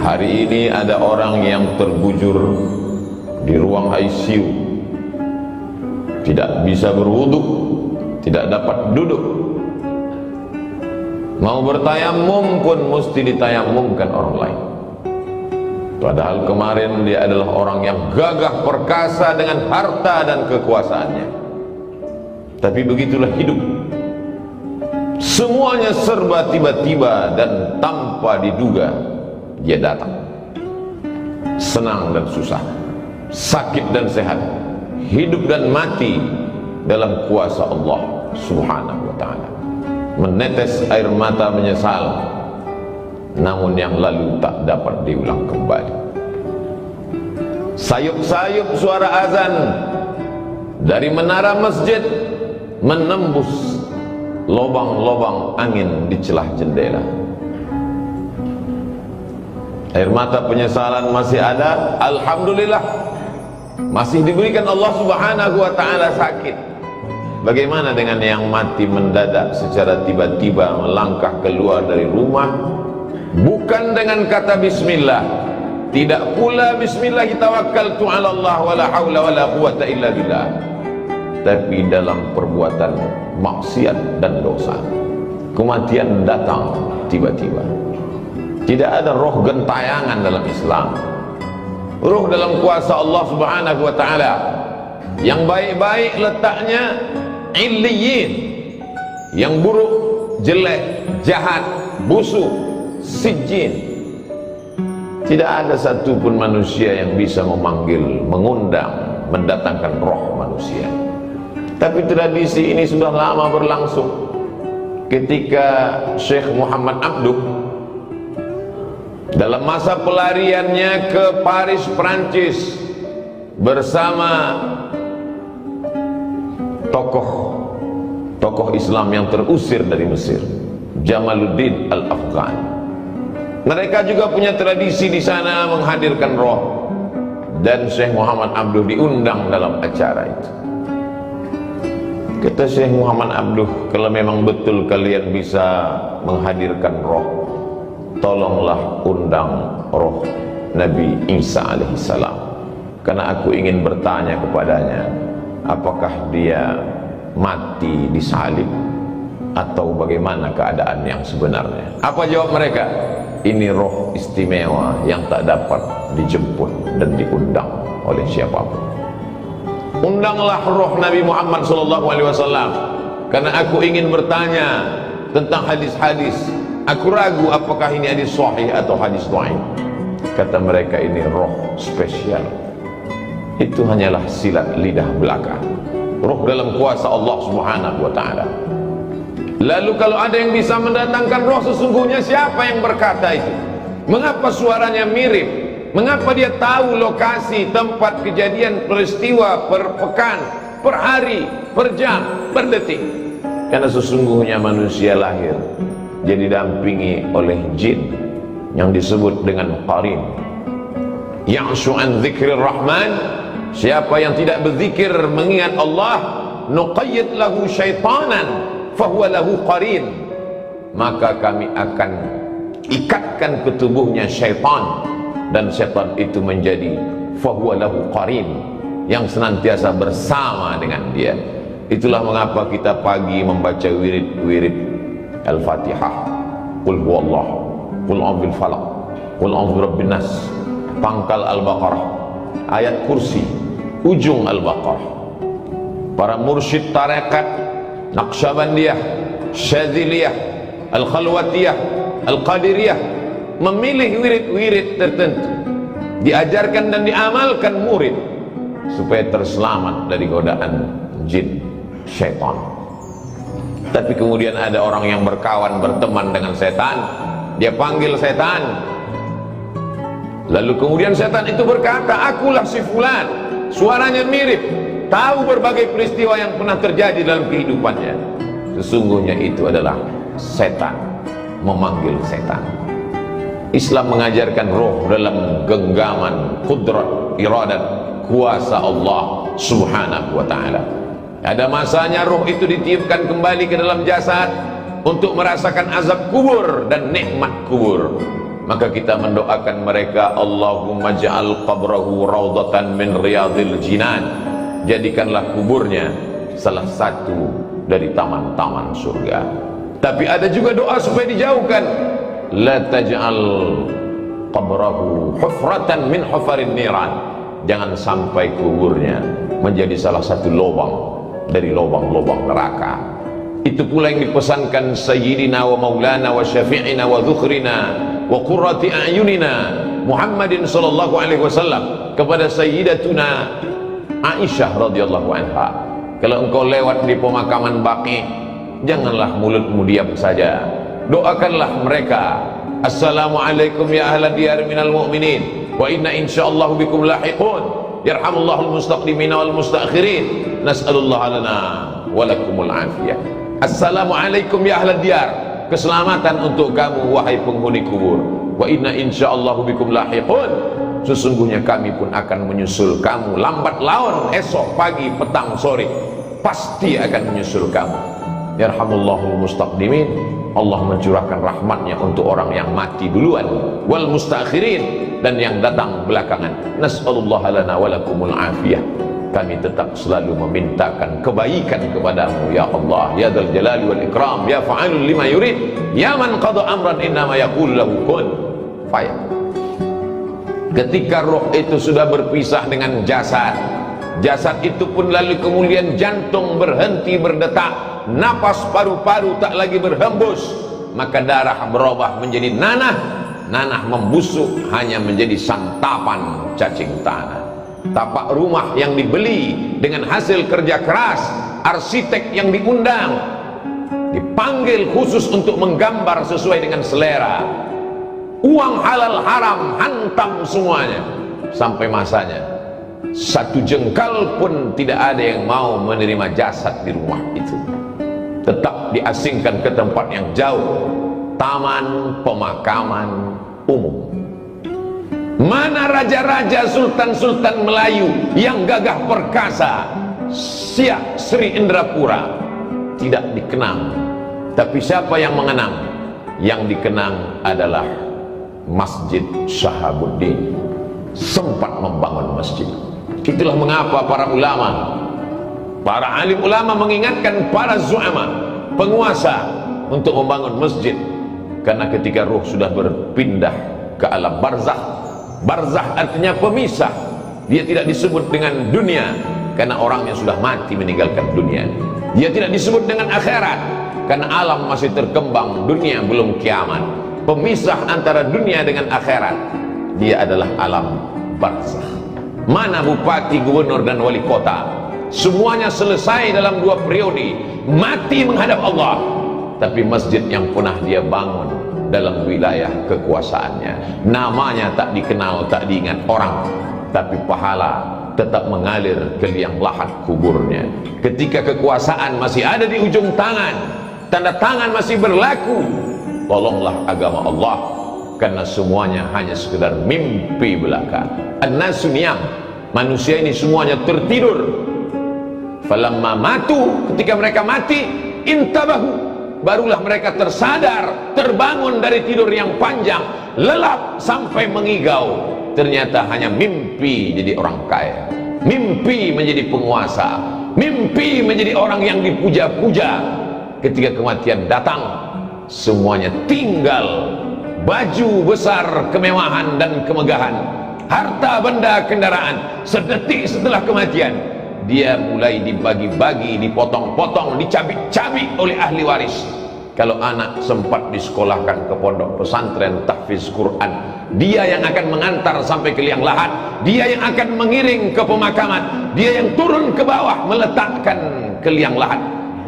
Hari ini ada orang yang terbujur di ruang ICU, tidak bisa berwudu, tidak dapat duduk, mau bertayamum pun mesti ditayamumkan orang lain. Padahal kemarin dia adalah orang yang gagah perkasa dengan harta dan kekuasaannya. Tapi begitulah hidup, semuanya serba tiba-tiba dan tanpa diduga. Dia datang, senang dan susah, sakit dan sehat, hidup dan mati dalam kuasa Allah Subhanahu wa ta'ala. Menetes air mata menyesal, namun yang lalu tak dapat diulang kembali. Sayup-sayup suara azan dari menara masjid menembus lobang-lobang angin di celah jendela. Air mata penyesalan masih ada, alhamdulillah masih diberikan Allah Subhanahu wa ta'ala sakit. Bagaimana dengan yang mati mendadak secara tiba-tiba melangkah keluar dari rumah, bukan dengan kata bismillah, tidak pula bismillah tawakkaltu ala Allah wala haula wala quwata illa billah, tapi dalam perbuatan maksiat dan dosa. Kematian datang tiba-tiba. Tidak ada roh gentayangan dalam Islam. Roh dalam kuasa Allah Subhanahu wa ta'ala. Yang baik-baik letaknya illiyin, yang buruk, jelek, jahat, busuk, sijjin. Tidak ada satupun manusia yang bisa memanggil, mengundang, mendatangkan roh manusia. Tapi tradisi ini sudah lama berlangsung. Ketika Syekh Muhammad Abduh dalam masa pelariannya ke Paris, Prancis, bersama tokoh Islam yang terusir dari Mesir, Jamaluddin Al-Afghan. Mereka juga punya tradisi di sana menghadirkan roh, dan Syekh Muhammad Abduh diundang dalam acara itu. Kata Syekh Muhammad Abduh, kalau memang betul kalian bisa menghadirkan roh, tolonglah undang roh Nabi Isa alaihissalam, karena aku ingin bertanya kepadanya, apakah dia mati disalib atau bagaimana keadaan yang sebenarnya. Apa jawab mereka? Ini roh istimewa yang tak dapat dijemput dan diundang oleh siapapun. Undanglah roh Nabi Muhammad SAW, karena aku ingin bertanya tentang hadis-hadis. Aku ragu apakah ini hadis sahih atau hadis dhaif. Kata mereka, ini roh spesial. Itu hanyalah silat lidah belaka. Roh dalam kuasa Allah Subhanahu wa ta'ala. Lalu kalau ada yang bisa mendatangkan roh sesungguhnya, siapa yang berkata itu? Mengapa suaranya mirip? Mengapa dia tahu lokasi, tempat kejadian peristiwa per pekan, per hari, per jam, per detik? Karena sesungguhnya manusia lahir jadi didampingi oleh jin yang disebut dengan qarin. Ya'shu an dzikrir rahman, siapa yang tidak berzikir mengingat Allah, nuqayyid lahu syaitanan fahuwa lahu qarin, maka kami akan ikatkan ke tubuhnya syaitan, dan syaitan itu menjadi fahuwa lahu qarin, yang senantiasa bersama dengan dia. Itulah mengapa kita pagi membaca wirid-wirid Al-Fatihah, Qul huwallah, Qul a'udzu bil falaq, Qul a'udzu birabbin nas, pangkal Al-Baqarah, ayat kursi, ujung Al-Baqarah. Para mursyid tarekat Naqsyabandiyah, Syadziliyah, Al-Khalwatiyah, Al-Qadiriyah memilih wirid-wirid tertentu, diajarkan dan diamalkan murid supaya terselamat dari godaan jin, syaitan. Tapi kemudian ada orang yang berkawan, berteman dengan setan, dia panggil setan, lalu kemudian setan itu berkata, akulah si fulan, suaranya mirip, tahu berbagai peristiwa yang pernah terjadi dalam kehidupannya. Sesungguhnya itu adalah setan memanggil setan. Islam mengajarkan roh dalam genggaman qudrat, iradat, kuasa Allah Subhanahu wa ta'ala. Ada masanya roh itu ditiupkan kembali ke dalam jasad untuk merasakan azab kubur dan nikmat kubur. maka kita mendoakan mereka, Allahumma ja'al qabrahu raudatan min riyadil jinan, jadikanlah kuburnya salah satu dari taman-taman surga. Tapi ada juga doa supaya dijauhkan, la taj'al qabrahu hufratan min hufarin niran, jangan sampai kuburnya menjadi salah satu lubang dari lubang-lubang neraka. Itu pula yang dipesankan Sayyidina wa Maulana wa Syafi'ina wa Dzukhrina wa Qurrati A'yunina Muhammadin sallallahu alaihi wasallam kepada Sayyidatuna Aisyah radhiyallahu anha. Kalau engkau lewat di pemakaman Baqi, janganlah mulutmu diam saja, doakanlah mereka, assalamualaikum ya ahla diyar minal mu'minin wa inna insyaallahu bikum lahiqun, yarhamullahul mustaqdimin wal mustaakhirin, nas'alullaha lana wa lakumul afiyah. Assalamualaikum ya ahla diyar, keselamatan untuk kamu wahai penghuni kubur. Wa inna insyaallahu bikum lahiqun, sesungguhnya kami pun akan menyusul kamu lambat laun, esok pagi petang sore pasti akan menyusul kamu. Yarhamullahul mustaqdimin, Allah mencurahkan rahmatnya untuk orang yang mati duluan, wal mustaakhirin, dan yang datang belakangan. Nas'alullaha lana wa lakumul afiyah. Kami tetap selalu memintakan kebaikan kepadamu ya Allah, ya Dzal Jalali wal Ikram, ya fa'alul lima yurid, ya man qada amran innama yaqulu lahu kun fayakun. Ketika roh itu sudah berpisah dengan jasad, jasad itu pun lalu kemudian jantung berhenti berdetak, napas paru-paru tak lagi berhembus, maka darah berubah menjadi nanah, nanah membusuk hanya menjadi santapan cacing tanah. Tapak rumah yang dibeli dengan hasil kerja keras, arsitek yang diundang, dipanggil khusus untuk menggambar sesuai dengan selera, uang halal haram hantam semuanya, sampai masanya satu jengkal pun tidak ada yang mau menerima jasad di rumah itu, tetap diasingkan ke tempat yang jauh, taman pemakaman umum. Mana raja-raja, sultan-sultan Melayu yang gagah perkasa, Siak Sri Indrapura, tidak dikenang. Tapi siapa yang mengenang? Yang dikenang adalah Masjid Syahabuddin. Sempat membangun masjid. Itulah mengapa para ulama, para alim ulama mengingatkan para zu'ama, penguasa, untuk membangun masjid. Karena ketika ruh sudah berpindah ke alam barzakh, barzakh artinya pemisah, dia tidak disebut dengan dunia karena orangnya sudah mati meninggalkan dunia. Dia tidak disebut dengan akhirat karena alam masih terkembang, dunia belum kiamat. Pemisah antara dunia dengan akhirat, dia adalah alam barzakh. Mana bupati, gubernur dan wali kota, semuanya selesai dalam 2 periode, mati menghadap Allah. Tapi masjid yang pernah dia bangun dalam wilayah kekuasaannya, namanya tak dikenal, tak diingat orang, tapi pahala tetap mengalir ke liang lahat kuburnya. Ketika kekuasaan masih ada di ujung tangan, tanda tangan masih berlaku, tolonglah agama Allah, karena semuanya hanya sekedar mimpi belaka. An-nasu niyam, manusia ini semuanya tertidur. Falamma matu, ketika mereka mati, intabahu, barulah mereka tersadar, terbangun dari tidur yang panjang, lelap sampai mengigau. Ternyata hanya mimpi jadi orang kaya, mimpi menjadi penguasa, mimpi menjadi orang yang dipuja-puja. Ketika kematian datang, semuanya tinggal baju besar, kemewahan dan kemegahan, harta benda kendaraan. Sedetik setelah kematian, dia mulai dibagi-bagi, dipotong-potong, dicabik-cabik oleh ahli waris. Kalau anak sempat disekolahkan ke pondok pesantren tahfiz Quran, dia yang akan mengantar sampai ke liang lahat, dia yang akan mengiring ke pemakaman, dia yang turun ke bawah meletakkan ke liang lahat,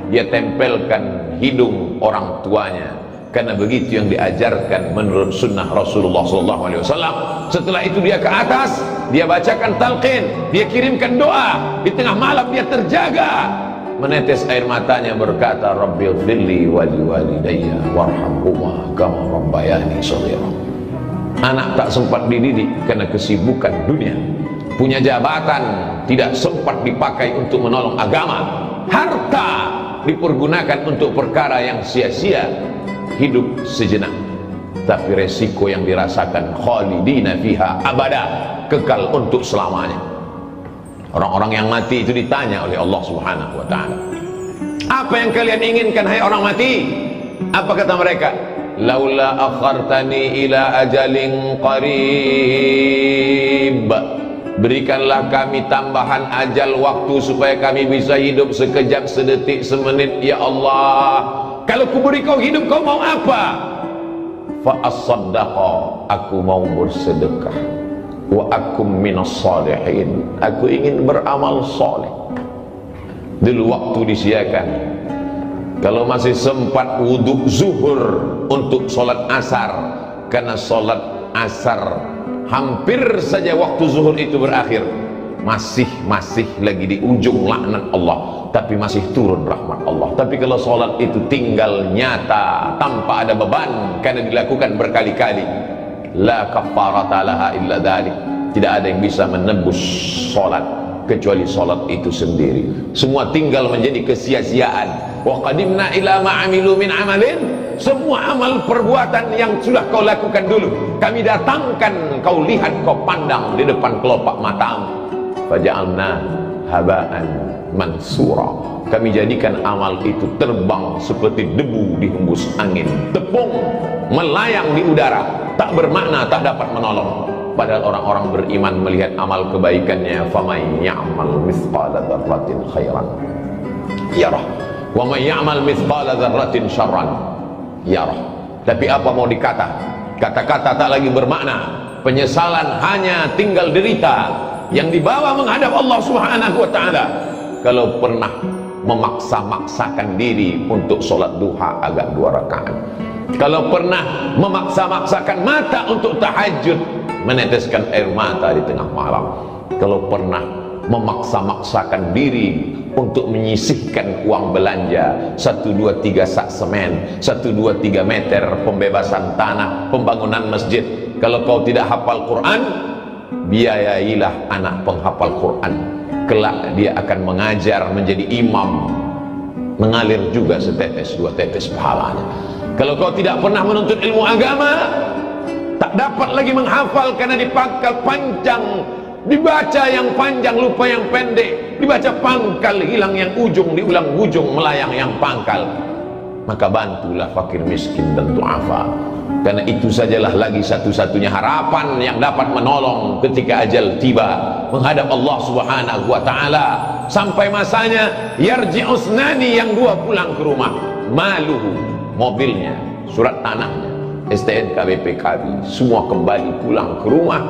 dia tempelkan hidung orang tuanya. Karena begitu yang diajarkan menurut sunnah Rasulullah SAW. Setelah itu dia ke atas, dia bacakan talqin, dia kirimkan doa. Di tengah malam dia terjaga, menetes air matanya berkata, Rabbighfirli wa liwalidayya warhamhuma kama rabbayani shaghira. Anak tak sempat dididik karena kesibukan dunia, punya jabatan tidak sempat dipakai untuk menolong agama, harta dipergunakan untuk perkara yang sia-sia, hidup sejenak. tapi resiko yang dirasakan khalidina fiha abada, kekal untuk selamanya. Orang-orang yang mati itu ditanya oleh Allah Subhanahu wa ta'ala, apa yang kalian inginkan hai orang mati? Apa kata mereka? Laula akhartani ila ajalin qarib, berikanlah kami tambahan ajal waktu supaya kami bisa hidup sekejap, sedetik, semenit ya Allah. Kalau ku beri kau hidup, kau mau apa? Fa as-saddaqa, aku mau bersedekah. Wa akum minas salihin, aku ingin beramal saleh. Dulu waktu disiakan, kalau masih sempat wudhu zuhur untuk sholat asar, karena sholat asar hampir saja waktu zuhur itu berakhir, masih lagi di ujung laknat Allah, tapi masih turun rahmat Allah. Tapi kalau sholat itu tinggal nyata tanpa ada beban karena dilakukan berkali-kali, la kafarata laha illa dzalik, tidak ada yang bisa menebus sholat kecuali sholat itu sendiri. Semua tinggal menjadi kesia-siaan. Wa qadimna ila ma amilu min amalin, semua amal perbuatan yang sudah kau lakukan dulu kami datangkan, kau lihat, kau pandang di depan kelopak matamu. Faja'alna haba'an mansura, kami jadikan amal itu terbang seperti debu dihembus angin, tepung melayang di udara, tak bermakna, tak dapat menolong. Padahal orang-orang beriman melihat amal kebaikannya, faman ya'mal mithqala dzarratin khairan yarah wa man ya'mal mithqala dzarratin syarran yarah. Tapi apa mau dikata? Kata-kata tak lagi bermakna, penyesalan hanya tinggal derita yang dibawa menghadap Allah Subhanahu wa ta'ala. Kalau pernah memaksa-maksakan diri untuk sholat duha agak 2 rakaat, kalau pernah memaksa-maksakan mata untuk tahajud, meneteskan air mata di tengah malam, kalau pernah memaksa-maksakan diri untuk menyisihkan uang belanja 1, 2, 3 sak semen, 1, 2, 3 meter pembebasan tanah, pembangunan masjid. Kalau kau tidak hafal Quran, biayailah anak penghafal Quran, kelak dia akan mengajar menjadi imam, mengalir juga setetes 2 tetes pahalanya. Kalau kau tidak pernah menuntut ilmu agama, tak dapat lagi menghafal karena dipangkal panjang, dibaca yang panjang lupa yang pendek, dibaca pangkal hilang yang ujung, diulang ujung melayang yang pangkal. Maka bantulah fakir miskin dan du'afa, karena itu sajalah lagi satu-satunya harapan yang dapat menolong ketika ajal tiba menghadap Allah Subhanahu wa ta'ala. Sampai masanya yarji'usnani, yang 2 pulang ke rumah, maluhu, mobilnya, surat tanahnya, STNK, BPKB, semua kembali pulang ke rumah.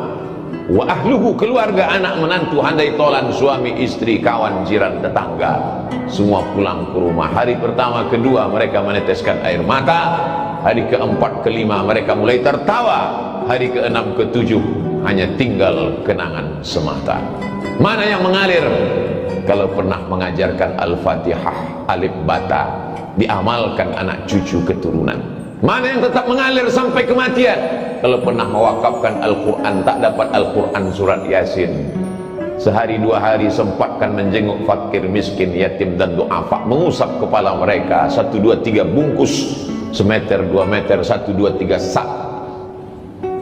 Wa ahluhu, keluarga, anak, menantu, handai tolan, suami, istri, kawan, jiran, tetangga, semua pulang ke rumah. Hari pertama, kedua mereka meneteskan air mata, hari keempat, kelima mereka mulai tertawa, hari keenam, ketujuh hanya tinggal kenangan semata. Mana yang mengalir? Kalau pernah mengajarkan Al-Fatihah, alif bata, diamalkan anak cucu keturunan. Mana yang tetap mengalir sampai kematian? Kalau pernah mewakafkan Al-Quran, tak dapat Al-Quran surat Yasin, sehari 2 hari sempatkan menjenguk fakir miskin, yatim dan du'afa, mengusap kepala mereka, 1, 2, 3 bungkus, semeter 2 meter, 1, 2, 3 sak.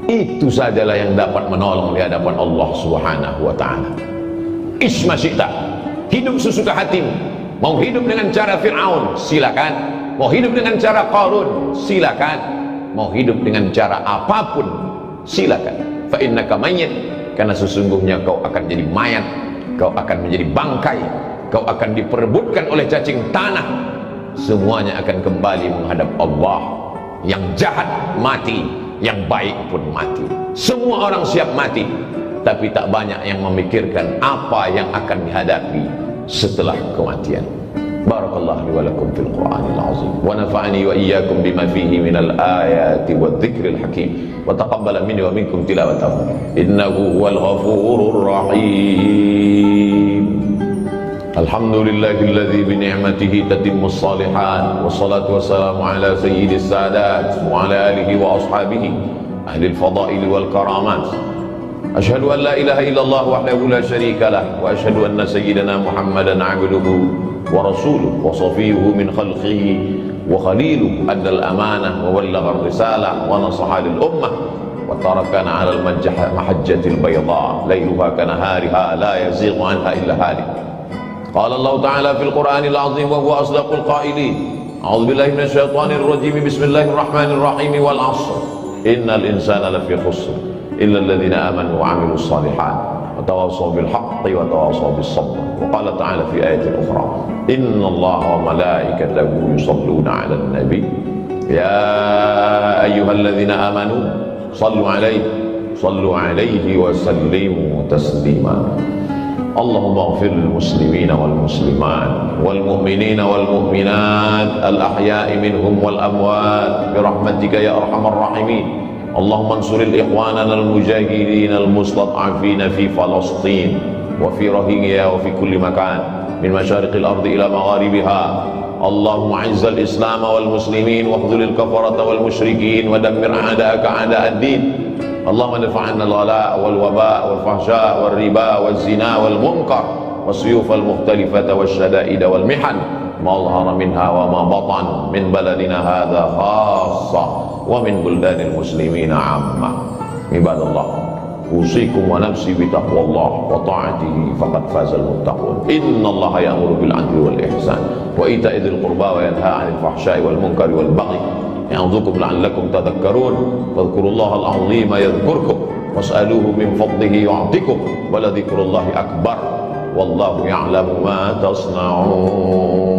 Itu sajalah yang dapat menolong di hadapan Allah Subhanahu wa ta'ala. Isma syi'ta, hidup sesuka hatimu. Mau hidup dengan cara Fir'aun, silakan. Mau hidup dengan cara Qarun, silakan. Mau hidup dengan cara apapun, silakan. Fa innaka mayyit, karena sesungguhnya kau akan jadi mayat, kau akan menjadi bangkai, kau akan diperebutkan oleh cacing tanah. Semuanya akan kembali menghadap Allah. Yang jahat mati, yang baik pun mati. Semua orang siap mati, tapi tak banyak yang memikirkan apa yang akan dihadapi setelah kematian. Barakallahu li wa lakum fil Qur'anil azim wa nafa'ani wa iyyakum bima fihi minal ayati wadh-dhikril hakim wa taqabbala minni wa minkum tilawatahu innahu huwal ghafurur rahim. Alhamdulillahilladzi bi ni'matihi tatimmus shalihat, wassalatu wassalamu ala sayyidis sadat wa ala alihi wa ashabihi ahli al-fadail wal karamat. Asyhadu an la ilaha illallah wahdahu la syarika lah wa asyhadu anna sayyidana Muhammadan 'abduhu ورسوله وصفيه من خلقه وخليله، أدى الأمانة وبلغ الرسالة ونصح للأمة وتركنا على المحجة البيضاء ليلها كنهارها لا يزيغ عنها إلا هالك. قال الله تعالى في القرآن العظيم وهو أصدق القائلين: أعوذ بالله من الشيطان الرجيم، بسم الله الرحمن الرحيم، والعصر إن الإنسان لفي خسر إلا الذين آمنوا وعملوا الصالحات وتواصوا بالحق وتواصوا بالصبر. وقال تعالى في آية أخرى: إن الله وملائكته يصلون على النبي يا أيها الذين آمنوا صلوا عليه وسلموا تسليما. اللهم اغفر للمسلمين والمسلمات والمؤمنين والمؤمنات الأحياء منهم والأموات برحمتك يا أرحم الراحمين. اللهم انصر الإخواننا المجاهدين المستضعفين في فلسطين وفي روهينيا وفي كل مكان من مشارق الأرض إلى مغاربها. اللهم اعز الإسلام والمسلمين واخذل الكفرة والمشركين ودمر أعداءك أعداء الدين. اللهم ادفع عنا الغلاء والوباء والفحشاء والربا والزنا والمنكر والسيوف المختلفة والشدائد والمحن ما ظهر منها وما بطن من بلدنا هذا خاصة ومن بلدان المسلمين عامة. عباد الله، أوصيكم ونفسي بتقوى الله وطاعته فقد فاز المتقون. إن الله يأمر بالعدل والإحسان وإيتاء ذي القربى وينهى عن الفحشاء والمنكر والبغي يعظكم لعلكم تذكرون. فاذكروا الله العظيم يذكركم واسألوه من فضله يعطكم ولذكر الله أكبر والله يعلم ما تصنعون.